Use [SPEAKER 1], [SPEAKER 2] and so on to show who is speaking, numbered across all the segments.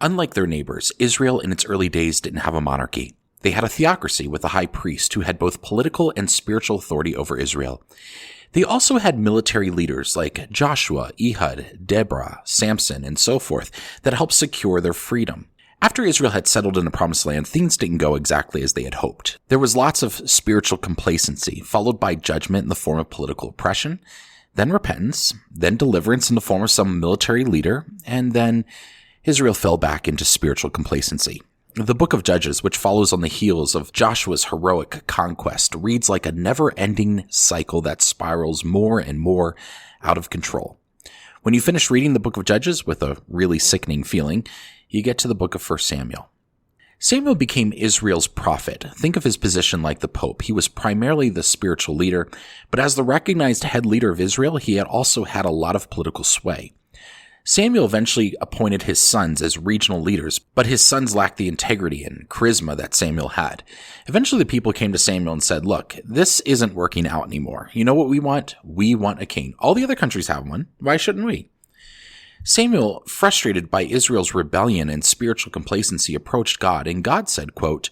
[SPEAKER 1] Unlike their neighbors, Israel in its early days didn't have a monarchy. They had a theocracy with a high priest who had both political and spiritual authority over Israel. They also had military leaders like Joshua, Ehud, Deborah, Samson, and so forth that helped secure their freedom. After Israel had settled in the Promised Land, things didn't go exactly as they had hoped. There was lots of spiritual complacency, followed by judgment in the form of political oppression, then repentance, then deliverance in the form of some military leader, and then Israel fell back into spiritual complacency. The book of Judges, which follows on the heels of Joshua's heroic conquest, reads like a never-ending cycle that spirals more and more out of control. When you finish reading the book of Judges with a really sickening feeling, you get to the book of 1 Samuel. Samuel became Israel's prophet. Think of his position like the Pope. He was primarily the spiritual leader, but as the recognized head leader of Israel, he had also had a lot of political sway. Samuel eventually appointed his sons as regional leaders, but his sons lacked the integrity and charisma that Samuel had. Eventually the people came to Samuel and said, look, this isn't working out anymore. You know what we want? We want a king. All the other countries have one. Why shouldn't we? Samuel, frustrated by Israel's rebellion and spiritual complacency, approached God, and God said, quote,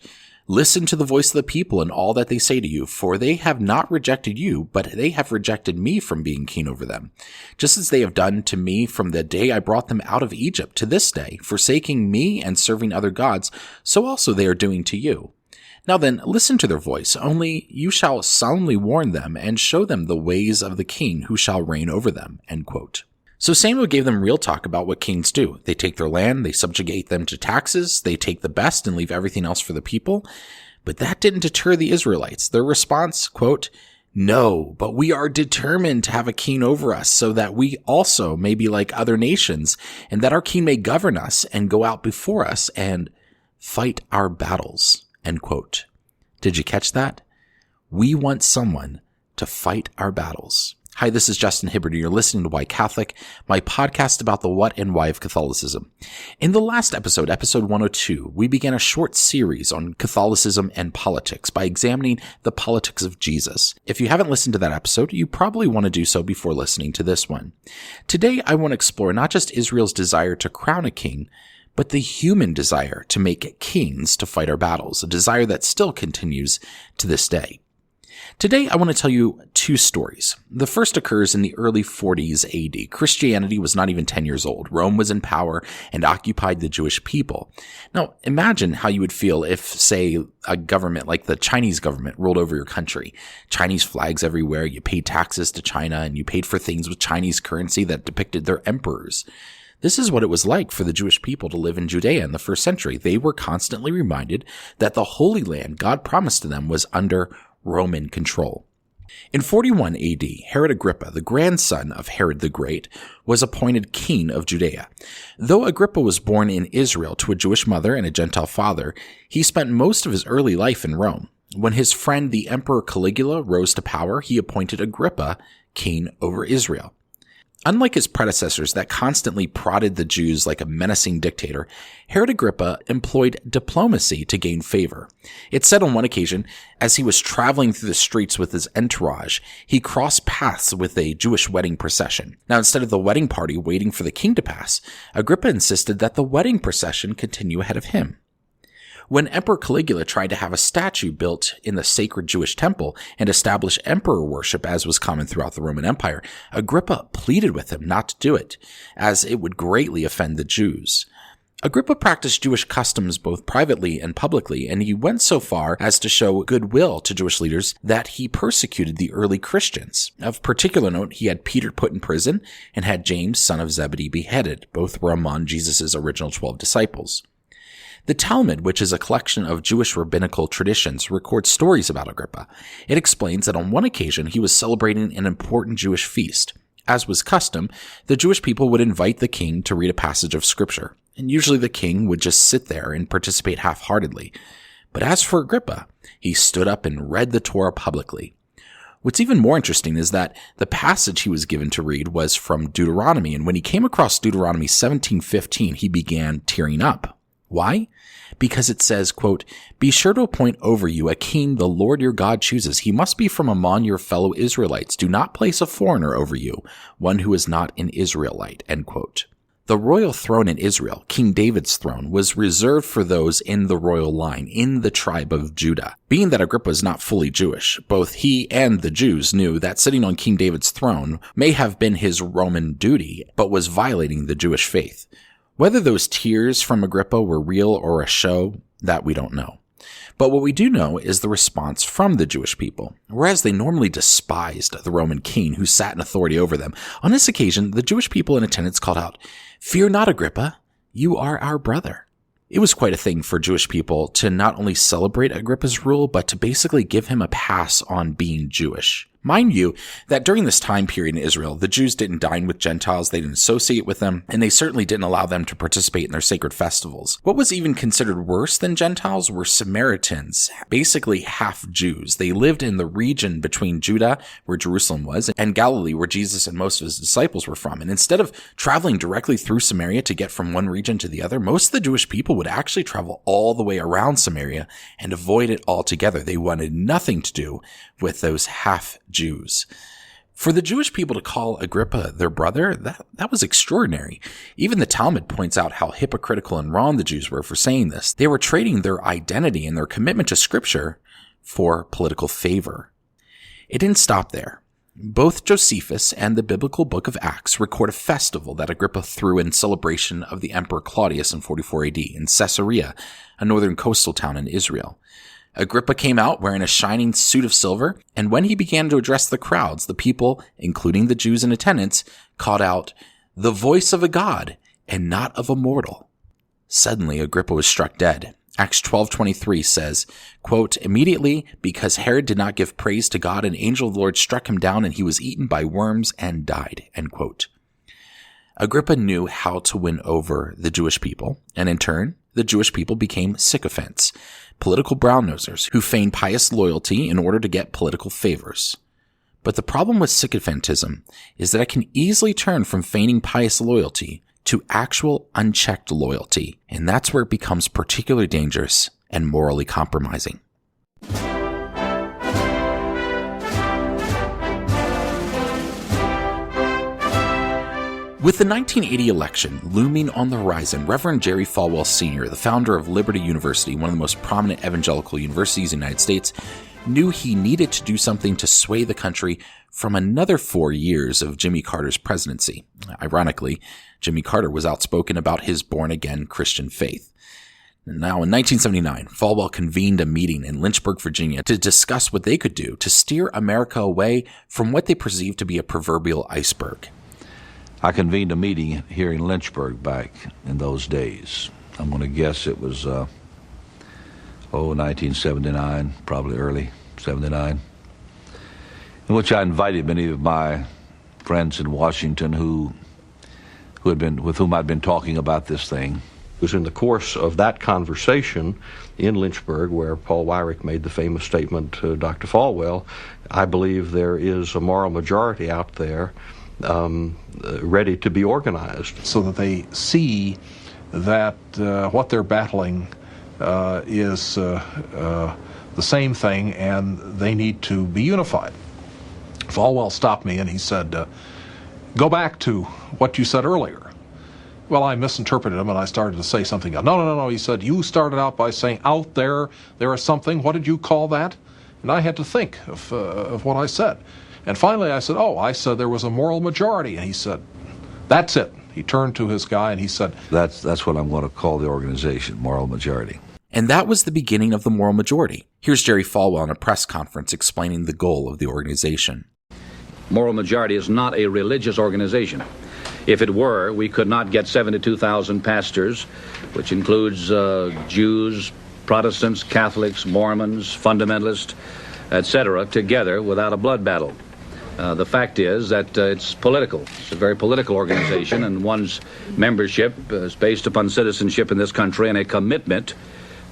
[SPEAKER 1] listen to the voice of the people and all that they say to you, for they have not rejected you, but they have rejected me from being king over them, just as they have done to me from the day I brought them out of Egypt to this day, forsaking me and serving other gods, so also they are doing to you. Now then, listen to their voice, only you shall soundly warn them and show them the ways of the king who shall reign over them. End quote. So Samuel gave them real talk about what kings do. They take their land, they subjugate them to taxes, they take the best and leave everything else for the people. But that didn't deter the Israelites. Their response, quote, no, but we are determined to have a king over us so that we also may be like other nations and that our king may govern us and go out before us and fight our battles, end quote. Did you catch that? We want someone to fight our battles. Hi, this is Justin Hibbard, and you're listening to Why Catholic, my podcast about the what and why of Catholicism. In the last episode, episode 102, we began a short series on Catholicism and politics by examining the politics of Jesus. If you haven't listened to that episode, you probably want to do so before listening to this one. Today, I want to explore not just Israel's desire to crown a king, but the human desire to make kings to fight our battles, a desire that still continues to this day. Today, I want to tell you two stories. The first occurs in the early 40s AD. Christianity was not even 10 years old. Rome was in power and occupied the Jewish people. Now, imagine how you would feel if, say, a government like the Chinese government ruled over your country. Chinese flags everywhere, you paid taxes to China, and you paid for things with Chinese currency that depicted their emperors. This is what it was like for the Jewish people to live in Judea in the first century. They were constantly reminded that the Holy Land God promised to them was under Roman control. In 41 AD, Herod Agrippa, the grandson of Herod the Great, was appointed king of Judea. Though Agrippa was born in Israel to a Jewish mother and a Gentile father, he spent most of his early life in Rome. When his friend the Emperor Caligula rose to power, he appointed Agrippa king over Israel. Unlike his predecessors that constantly prodded the Jews like a menacing dictator, Herod Agrippa employed diplomacy to gain favor. It's said on one occasion, as he was traveling through the streets with his entourage, he crossed paths with a Jewish wedding procession. Now, instead of the wedding party waiting for the king to pass, Agrippa insisted that the wedding procession continue ahead of him. When Emperor Caligula tried to have a statue built in the sacred Jewish temple and establish emperor worship as was common throughout the Roman Empire, Agrippa pleaded with him not to do it, as it would greatly offend the Jews. Agrippa practiced Jewish customs both privately and publicly, and he went so far as to show goodwill to Jewish leaders that he persecuted the early Christians. Of particular note, he had Peter put in prison and had James, son of Zebedee, beheaded. Both were among Jesus' original 12 disciples. The Talmud, which is a collection of Jewish rabbinical traditions, records stories about Agrippa. It explains that on one occasion he was celebrating an important Jewish feast. As was custom, the Jewish people would invite the king to read a passage of scripture, and usually the king would just sit there and participate half-heartedly. But as for Agrippa, he stood up and read the Torah publicly. What's even more interesting is that the passage he was given to read was from Deuteronomy, and when he came across Deuteronomy 17:15, he began tearing up. Why? Because it says, quote, be sure to appoint over you a king the Lord your God chooses. He must be from among your fellow Israelites. Do not place a foreigner over you, one who is not an Israelite, end quote. The royal throne in Israel, King David's throne, was reserved for those in the royal line, in the tribe of Judah. Being that Agrippa is not fully Jewish, both he and the Jews knew that sitting on King David's throne may have been his Roman duty, but was violating the Jewish faith. Whether those tears from Agrippa were real or a show, that we don't know. But what we do know is the response from the Jewish people. Whereas they normally despised the Roman king who sat in authority over them, on this occasion, the Jewish people in attendance called out, "Fear not, Agrippa, you are our brother." It was quite a thing for Jewish people to not only celebrate Agrippa's rule, but to basically give him a pass on being Jewish. Mind you, that during this time period in Israel, the Jews didn't dine with Gentiles, they didn't associate with them, and they certainly didn't allow them to participate in their sacred festivals. What was even considered worse than Gentiles were Samaritans, basically half Jews. They lived in the region between Judah, where Jerusalem was, and Galilee, where Jesus and most of his disciples were from. And instead of traveling directly through Samaria to get from one region to the other, most of the Jewish people would actually travel all the way around Samaria and avoid it altogether. They wanted nothing to do with those half Jews. For the Jewish people to call Agrippa their brother, that was extraordinary. Even the Talmud points out how hypocritical and wrong the Jews were for saying this. They were trading their identity and their commitment to Scripture for political favor. It didn't stop there. Both Josephus and the biblical book of Acts record a festival that Agrippa threw in celebration of the Emperor Claudius in 44 AD in Caesarea, a northern coastal town in Israel. Agrippa came out wearing a shining suit of silver, and when he began to address the crowds, the people, including the Jews in attendance, called out, "The voice of a god, and not of a mortal." Suddenly, Agrippa was struck dead. Acts 12:23 says, quote, "Immediately, because Herod did not give praise to God, an angel of the Lord struck him down, and he was eaten by worms and died." End quote. Agrippa knew how to win over the Jewish people, and in turn, the Jewish people became sycophants, political brown-nosers who feigned pious loyalty in order to get political favors. But the problem with sycophantism is that it can easily turn from feigning pious loyalty to actual unchecked loyalty, and that's where it becomes particularly dangerous and morally compromising. With the 1980 election looming on the horizon, Reverend Jerry Falwell Sr., the founder of Liberty University, one of the most prominent evangelical universities in the United States, knew he needed to do something to sway the country from another 4 years of Jimmy Carter's presidency. Ironically, Jimmy Carter was outspoken about his born-again Christian faith. Now, in 1979, Falwell convened a meeting in Lynchburg, Virginia, to discuss what they could do to steer America away from what they perceived to be a proverbial iceberg.
[SPEAKER 2] I convened a meeting here in Lynchburg back in those days. I'm going to guess it was, 1979, probably early 79, in which I invited many of my friends in Washington with whom I'd been talking about this thing.
[SPEAKER 3] It was in the course of that conversation in Lynchburg where Paul Weyrich made the famous statement to Dr. Falwell, "I believe there is a moral majority out there ready to be organized."
[SPEAKER 4] So that they see that what they're battling is the same thing and they need to be unified. Falwell stopped me and he said, "Go back to what you said earlier." Well, I misinterpreted him and I started to say something else. No, he said, "You started out by saying out there is something. What did you call that?" And I had to think of what I said. And finally I said there was a moral majority. And he said, "That's it." He turned to his guy and he said,
[SPEAKER 2] That's what I'm going to call the organization, moral majority.
[SPEAKER 1] And that was the beginning of the moral majority. Here's Jerry Falwell in a press conference explaining the goal of the organization.
[SPEAKER 5] Moral Majority is not a religious organization. If it were, we could not get 72,000 pastors, which includes Jews, Protestants, Catholics, Mormons, fundamentalists, etc., together without a blood battle. The fact is that it's political. It's a very political organization, and one's membership is based upon citizenship in this country and a commitment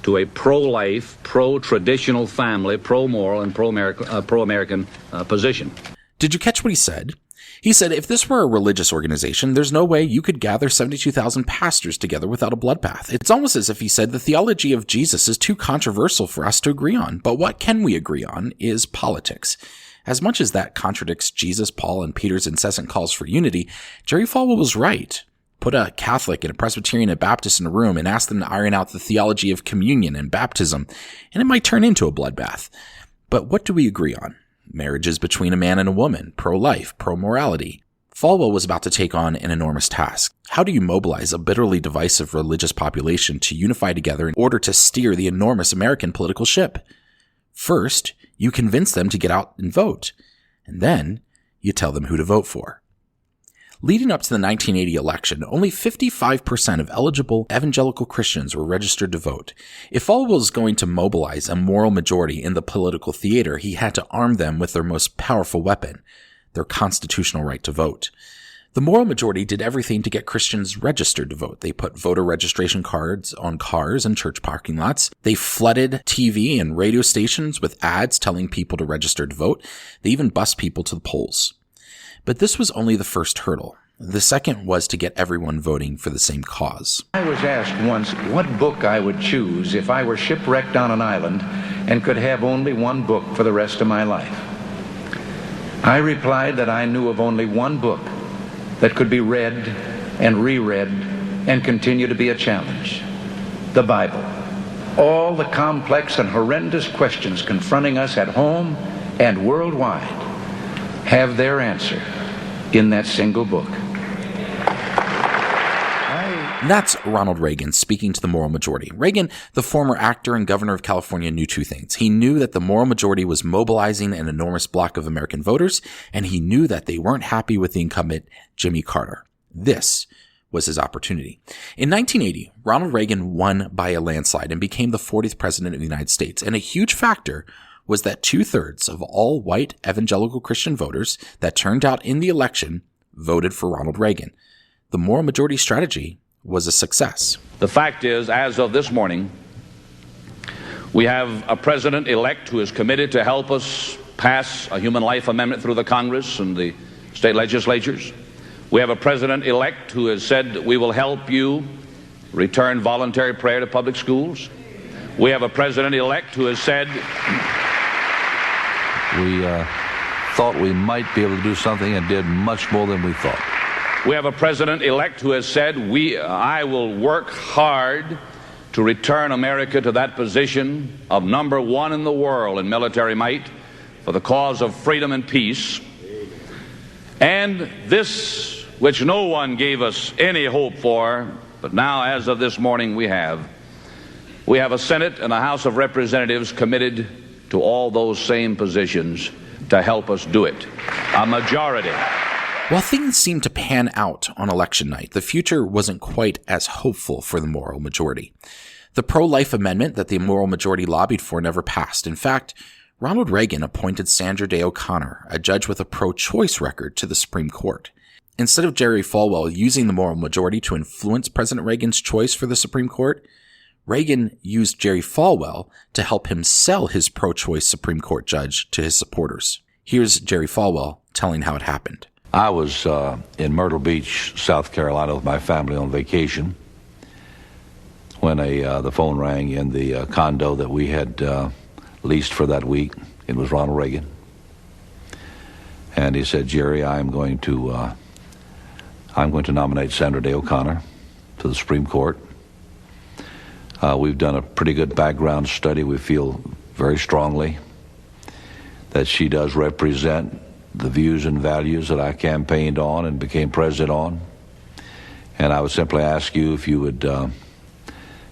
[SPEAKER 5] to a pro-life, pro-traditional family, pro-moral, and pro-American position.
[SPEAKER 1] Did you catch what he said? He said if this were a religious organization, there's no way you could gather 72,000 pastors together without a bloodbath. It's almost as if he said the theology of Jesus is too controversial for us to agree on, but what can we agree on is politics. As much as that contradicts Jesus, Paul, and Peter's incessant calls for unity, Jerry Falwell was right. Put a Catholic and a Presbyterian and a Baptist in a room and ask them to iron out the theology of communion and baptism, and it might turn into a bloodbath. But what do we agree on? Marriages between a man and a woman, pro-life, pro-morality. Falwell was about to take on an enormous task. How do you mobilize a bitterly divisive religious population to unify together in order to steer the enormous American political ship? First, you convince them to get out and vote, and then you tell them who to vote for. Leading up to the 1980 election, only 55% of eligible evangelical Christians were registered to vote. If Falwell was going to mobilize a moral majority in the political theater, he had to arm them with their most powerful weapon, their constitutional right to vote. The moral majority did everything to get Christians registered to vote. They put voter registration cards on cars and church parking lots. They flooded TV and radio stations with ads telling people to register to vote. They even bussed people to the polls. But this was only the first hurdle. The second was to get everyone voting for the same cause.
[SPEAKER 6] I was asked once what book I would choose if I were shipwrecked on an island and could have only one book for the rest of my life. I replied that I knew of only one book that could be read and reread and continue to be a challenge: the Bible. All the complex and horrendous questions confronting us at home and worldwide have their answer in that single book.
[SPEAKER 1] That's Ronald Reagan speaking to the moral majority. Reagan, the former actor and governor of California, knew two things. He knew that the moral majority was mobilizing an enormous block of American voters, and he knew that they weren't happy with the incumbent, Jimmy Carter. This was his opportunity. In 1980, Ronald Reagan won by a landslide and became the 40th president of the United States, and a huge factor was that 2/3 of all white evangelical Christian voters that turned out in the election voted for Ronald Reagan. The moral majority strategy was a success.
[SPEAKER 5] The fact is, as of this morning, we have a president-elect who is committed to help us pass a human life amendment through the Congress and the state legislatures. We have a president-elect who has said that we will help you return voluntary prayer to public schools. We have a president-elect who has said
[SPEAKER 2] we thought we might be able to do something and did much more than we thought.
[SPEAKER 5] We have a president-elect who has said, I will work hard to return America to that position of number one in the world in military might for the cause of freedom and peace. And this, which no one gave us any hope for, but now as of this morning we have a Senate and a House of Representatives committed to all those same positions to help us do it. A majority.
[SPEAKER 1] While things seemed to pan out on election night, the future wasn't quite as hopeful for the moral majority. The pro-life amendment that the moral majority lobbied for never passed. In fact, Ronald Reagan appointed Sandra Day O'Connor, a judge with a pro-choice record, to the Supreme Court. Instead of Jerry Falwell using the moral majority to influence President Reagan's choice for the Supreme Court, Reagan used Jerry Falwell to help him sell his pro-choice Supreme Court judge to his supporters. Here's Jerry Falwell telling how it happened.
[SPEAKER 2] I was in Myrtle Beach, South Carolina, with my family on vacation when the phone rang in the condo that we had leased for that week. It was Ronald Reagan. And he said, Jerry, I'm going to nominate Sandra Day O'Connor to the Supreme Court. We've done a pretty good background study. We feel very strongly that she does represent the views and values that I campaigned on and became president on. And I would simply ask you if you would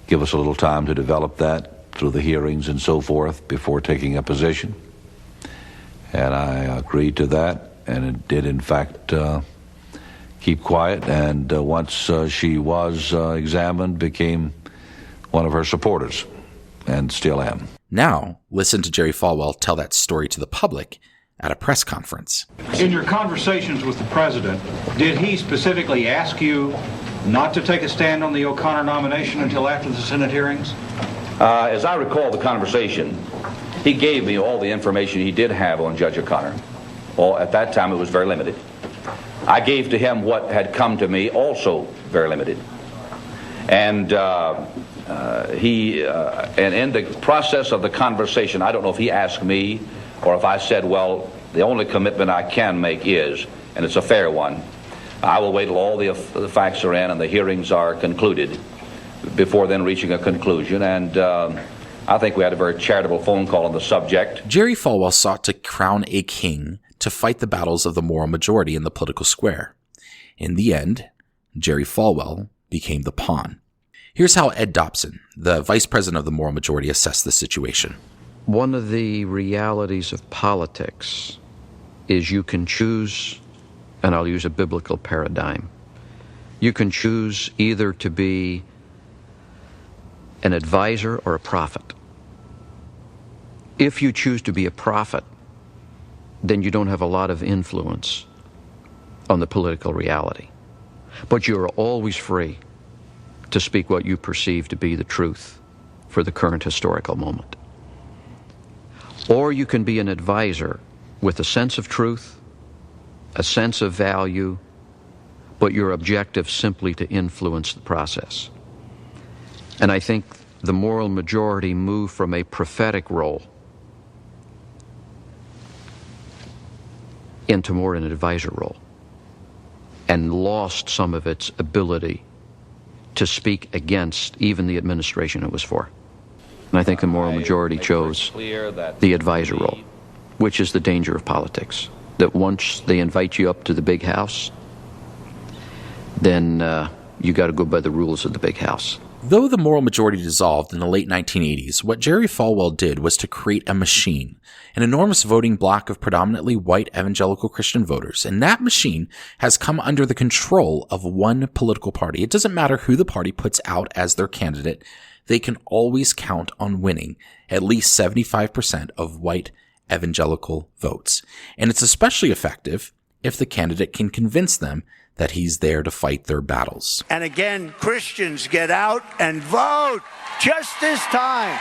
[SPEAKER 2] give us a little time to develop that through the hearings and so forth before taking a position. And I agreed to that, and it did, in fact, keep quiet. And once she was examined, became one of her supporters, and still am.
[SPEAKER 1] Now, listen to Jerry Falwell tell that story to the public at a press conference.
[SPEAKER 7] In your conversations with the president, did he specifically ask you not to take a stand on the O'Connor nomination until after the Senate hearings?
[SPEAKER 5] As I recall the conversation, he gave me all the information he did have on Judge O'Connor. Well, at that time, it was very limited. I gave to him what had come to me, also very limited. And and in the process of the conversation, I don't know if he asked me or if I said, well, the only commitment I can make is, and it's a fair one, I will wait till all the facts are in and the hearings are concluded before then reaching a conclusion. And I think we had a very charitable phone call on the subject.
[SPEAKER 1] Jerry Falwell sought to crown a king to fight the battles of the moral majority in the political square. In the end, Jerry Falwell became the pawn. Here's how Ed Dobson, the vice president of the moral majority, assessed the situation.
[SPEAKER 8] One of the realities of politics is you can choose, and I'll use a biblical paradigm, you can choose either to be an advisor or a prophet. If you choose to be a prophet, then you don't have a lot of influence on the political reality. But you're always free to speak what you perceive to be the truth for the current historical moment. Or you can be an advisor with a sense of truth, a sense of value, but your objective simply to influence the process. And I think the moral majority moved from a prophetic role into more an advisor role and lost some of its ability to speak against even the administration it was for. And I think the moral majority chose the advisor role, which is the danger of politics, that once they invite you up to the big house, then you got to go by the rules of the big house.
[SPEAKER 1] Though the moral majority dissolved in the late 1980s, what Jerry Falwell did was to create a machine, an enormous voting block of predominantly white evangelical Christian voters, and that machine has come under the control of one political party. It doesn't matter who the party puts out as their candidate, they can always count on winning at least 75% of white evangelical votes. And it's especially effective if the candidate can convince them that he's there to fight their battles.
[SPEAKER 9] And again, Christians, get out and vote just this time.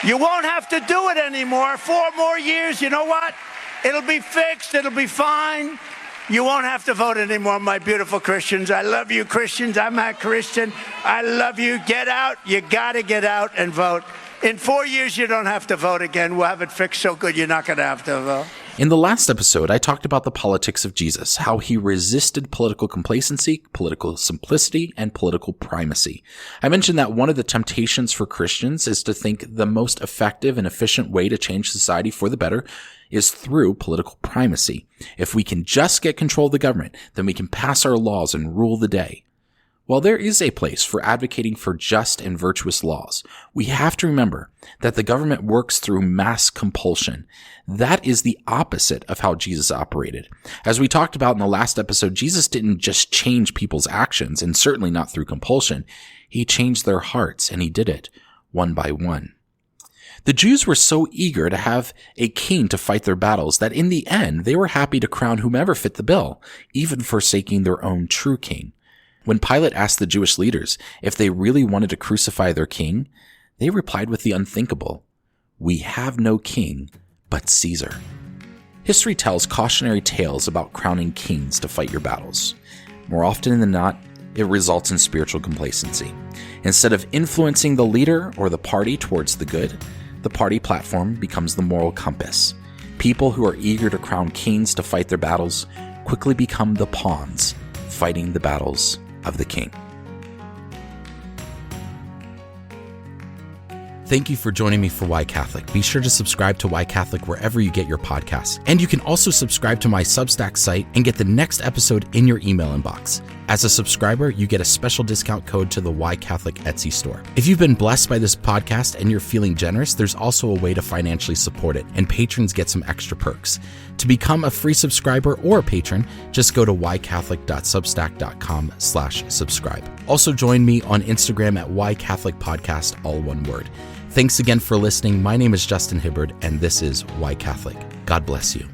[SPEAKER 9] You won't have to do it anymore. 4 more years, you know what? It'll be fixed. It'll be fine. You won't have to vote anymore, my beautiful Christians. I love you, Christians. I'm a Christian. I love you. Get out. You got to get out and vote. In 4 years, you don't have to vote again. We'll have it fixed so good you're not going to have to vote.
[SPEAKER 1] In the last episode, I talked about the politics of Jesus, how he resisted political complacency, political simplicity, and political primacy. I mentioned that one of the temptations for Christians is to think the most effective and efficient way to change society for the better is through political primacy. If we can just get control of the government, then we can pass our laws and rule the day. While there is a place for advocating for just and virtuous laws, we have to remember that the government works through mass compulsion. That is the opposite of how Jesus operated. As we talked about in the last episode, Jesus didn't just change people's actions, and certainly not through compulsion. He changed their hearts, and he did it one by one. The Jews were so eager to have a king to fight their battles that in the end, they were happy to crown whomever fit the bill, even forsaking their own true king. When Pilate asked the Jewish leaders if they really wanted to crucify their king, they replied with the unthinkable, "We have no king but Caesar." History tells cautionary tales about crowning kings to fight your battles. More often than not, it results in spiritual complacency. Instead of influencing the leader or the party towards the good, the party platform becomes the moral compass. People who are eager to crown kings to fight their battles quickly become the pawns fighting the battles of the king. Thank you for joining me for Why Catholic. Be sure to subscribe to Why Catholic wherever you get your podcasts. And you can also subscribe to my Substack site and get the next episode in your email inbox. As a subscriber, you get a special discount code to the Why Catholic Etsy store. If you've been blessed by this podcast and you're feeling generous, there's also a way to financially support it, and patrons get some extra perks. To become a free subscriber or a patron, just go to whycatholic.substack.com/subscribe. Also join me on Instagram at whycatholicpodcast, all one word. Thanks again for listening. My name is Justin Hibbard, and this is Why Catholic. God bless you.